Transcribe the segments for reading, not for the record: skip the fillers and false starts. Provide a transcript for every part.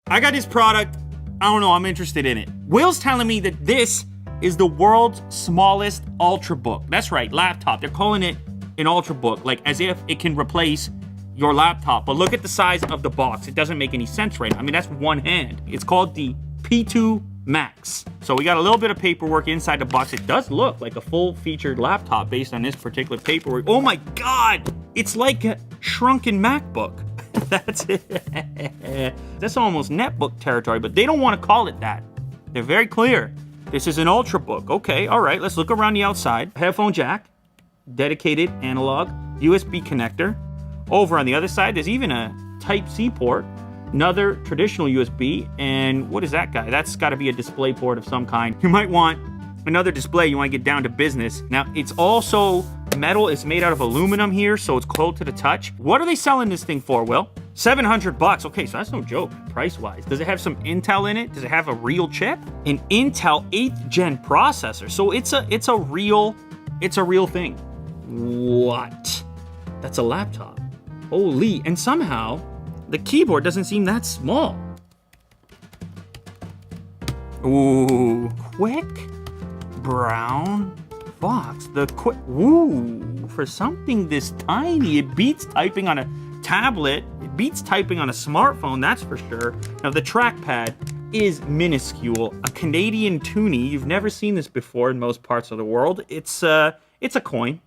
I got this product. I don't know, I'm interested in it. Will's telling me that this is the world's smallest Ultrabook. That's right, laptop. They're calling it an Ultrabook, like as if it can replace your laptop. But look at the size of the box. It doesn't make any sense right now. I mean, that's one hand. It's called the P2 Max. So we got a little bit of paperwork inside the box. It does look like a full-featured laptop based on this particular paperwork. Oh my God! It's like a shrunken MacBook. That's it. That's almost netbook territory, but they don't want to call it that. They're very clear. This is an Ultrabook. Okay, all right, let's look around the outside. Headphone jack, dedicated analog, USB connector. Over on the other side, there's even a Type-C port, another traditional USB, and what is that guy? That's got to be a display port of some kind. You might want another display. You want to get down to business. Now, it's also metal. It's made out of aluminum here, so it's cold to the touch. What are they selling this thing for, Will? $700. Okay, so that's no joke, price-wise. Does it have some Intel in it? Does it have a real chip? An Intel 8th gen processor. So it's a real thing. What? That's a laptop. Holy, and somehow the keyboard doesn't seem that small. Ooh, quick brown box. The quick, ooh, for something this tiny, it beats typing on a tablet. It beats typing on a smartphone, that's for sure. Now the trackpad is minuscule. A Canadian toonie. You've never seen this before in most parts of the world. It's a coin,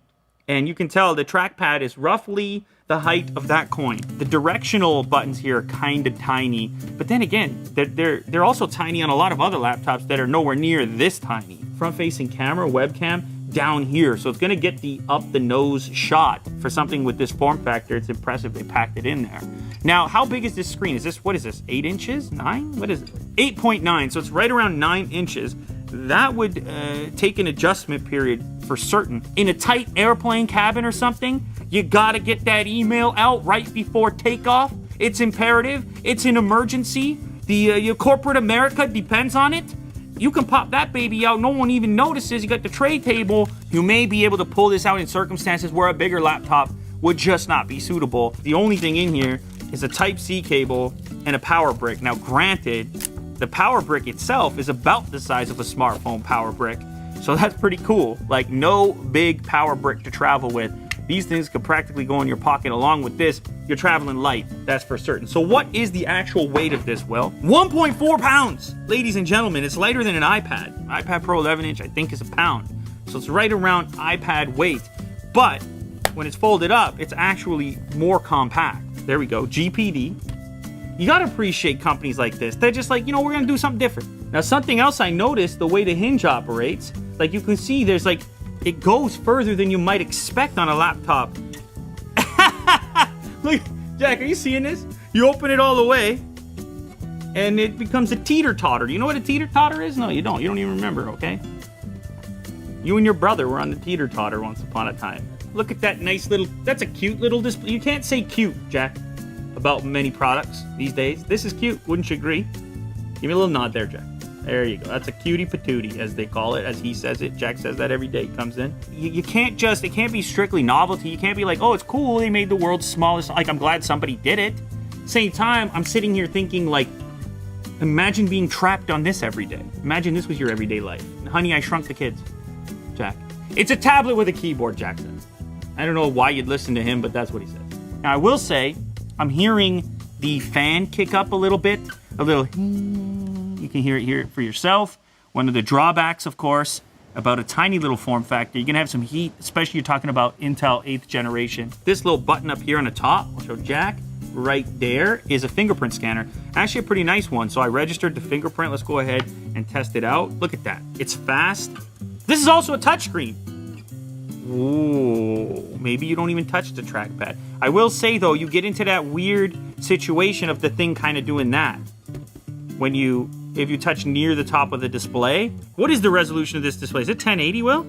and you can tell the trackpad is roughly the height of that coin. The directional buttons here are kind of tiny, but then again, they're also tiny on a lot of other laptops that are nowhere near this tiny. Front-facing camera, webcam, down here, so it's gonna get the up-the-nose shot. For something with this form factor, it's impressive they packed it in there. Now, how big is this screen? What is this, 8 inches? 9? What is it? 8.9, so it's right around 9 inches. That would take an adjustment period for certain. In a tight airplane cabin or something, you gotta get that email out right before takeoff. It's imperative. It's an emergency. Your corporate America depends on it. You can pop that baby out. No one even notices. You got the tray table. You may be able to pull this out in circumstances where a bigger laptop would just not be suitable. The only thing in here is a Type-C cable and a power brick. Now, granted, the power brick itself is about the size of a smartphone power brick. So that's pretty cool. Like, no big power brick to travel with. These things could practically go in your pocket. Along with this, you're traveling light, that's for certain. So what is the actual weight of this, Will? 1.4 pounds, ladies and gentlemen. It's lighter than an iPad. iPad Pro 11-inch, I think, is a pound. So it's right around iPad weight. But when it's folded up, it's actually more compact. There we go, GPD. You gotta appreciate companies like this. They're just like, you know, we're gonna do something different. Now, something else I noticed, the way the hinge operates, like you can see there's like, it goes further than you might expect on a laptop. Look, Jack, are you seeing this? You open it all the way, and it becomes a teeter-totter. Do you know what a teeter-totter is? No, you don't. You don't even remember, okay? You and your brother were on the teeter-totter once upon a time. Look at that nice little, that's a cute little display. You can't say cute, Jack, about many products these days. This is cute, wouldn't you agree? Give me a little nod there, Jack. There you go. That's a cutie patootie, as they call it, as he says it. Jack says that every day he comes in. You can't just, it can't be strictly novelty. You can't be like, oh, it's cool, they made the world's smallest. Like, I'm glad somebody did it. Same time, I'm sitting here thinking, like, imagine being trapped on this every day. Imagine this was your everyday life. Honey, I Shrunk the Kids. Jack. It's a tablet with a keyboard, Jack says. I don't know why you'd listen to him, but that's what he says. Now, I will say, I'm hearing the fan kick up a little bit. A little... You can hear it for yourself. One of the drawbacks, of course, about a tiny little form factor, you're going to have some heat, especially you're talking about Intel 8th generation. This little button up here on the top, I'll show Jack, right there, is a fingerprint scanner. Actually a pretty nice one, so I registered the fingerprint. Let's go ahead and test it out. Look at that. It's fast. This is also a touchscreen. Ooh, maybe you don't even touch the trackpad. I will say, though, you get into that weird situation of the thing kind of doing that. When if you touch near the top of the display. What is the resolution of this display? Is it 1080, Will?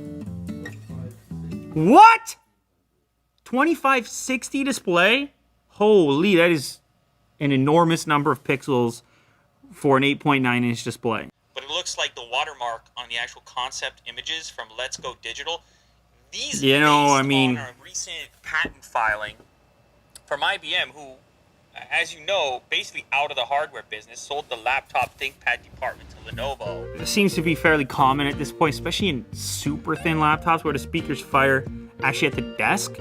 What? 2560 display? Holy, that is an enormous number of pixels for an 8.9 inch display. But it looks like the watermark on the actual concept images from Let's Go Digital. These, on a recent patent filing from IBM, who as you know, basically out of the hardware business, sold the laptop ThinkPad department to Lenovo. This seems to be fairly common at this point, especially in super thin laptops where the speakers fire actually at the desk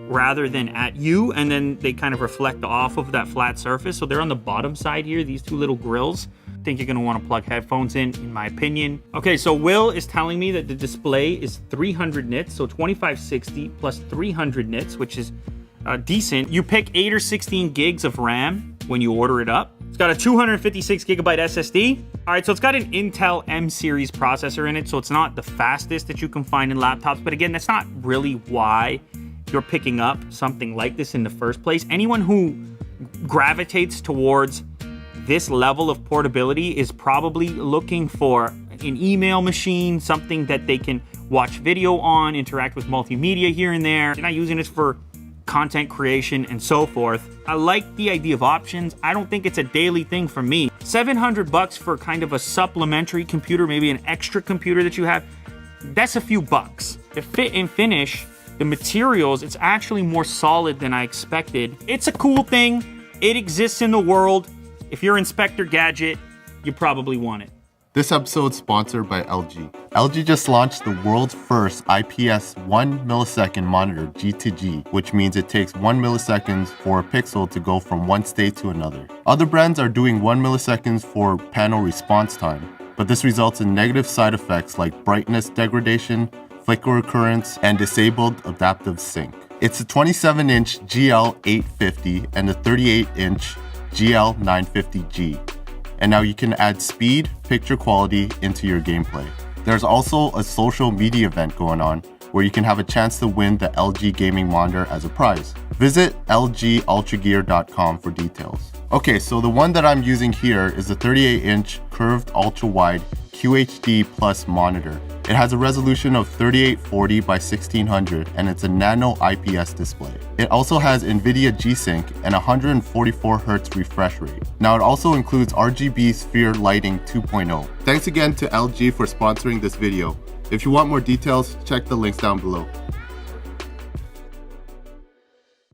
rather than at you, and then they kind of reflect off of that flat surface. So they're on the bottom side here, these two little grills. I think you're gonna wanna plug headphones in my opinion. Okay, so Will is telling me that the display is 300 nits, so 2560 plus 300 nits, which is decent. You pick 8 or 16 gigs of RAM when you order it up. It's got a 256 gigabyte SSD. All right, so it's got an Intel M series processor in it, so it's not the fastest that you can find in laptops. But again, that's not really why you're picking up something like this in the first place. Anyone who gravitates towards this level of portability is probably looking for an email machine, something that they can watch video on, interact with multimedia here and there. They're not using this for content creation and so forth. I like the idea of options. I don't think it's a daily thing for me. $700 for kind of a supplementary computer, maybe an extra computer that you have, that's a few bucks. The fit and finish, the materials, it's actually more solid than I expected. It's a cool thing. It exists in the world. If you're Inspector Gadget, you probably want it. This episode is sponsored by LG. LG just launched the world's first IPS 1 millisecond monitor, G2G, which means it takes 1 millisecond for a pixel to go from one state to another. Other brands are doing 1 millisecond for panel response time, but this results in negative side effects like brightness degradation, flicker occurrence, and disabled adaptive sync. It's a 27-inch GL850 and a 38-inch GL950G. And now you can add speed, picture quality into your gameplay. There's also a social media event going on where you can have a chance to win the LG gaming monitor as a prize. Visit lgultragear.com for details. Okay, so the one that I'm using here is the 38-inch curved ultra-wide QHD Plus monitor. It has a resolution of 3840 by 1600 and it's a nano IPS display. It also has NVIDIA G-Sync and 144Hz refresh rate. Now it also includes RGB Sphere Lighting 2.0. Thanks again to LG for sponsoring this video. If you want more details, check the links down below.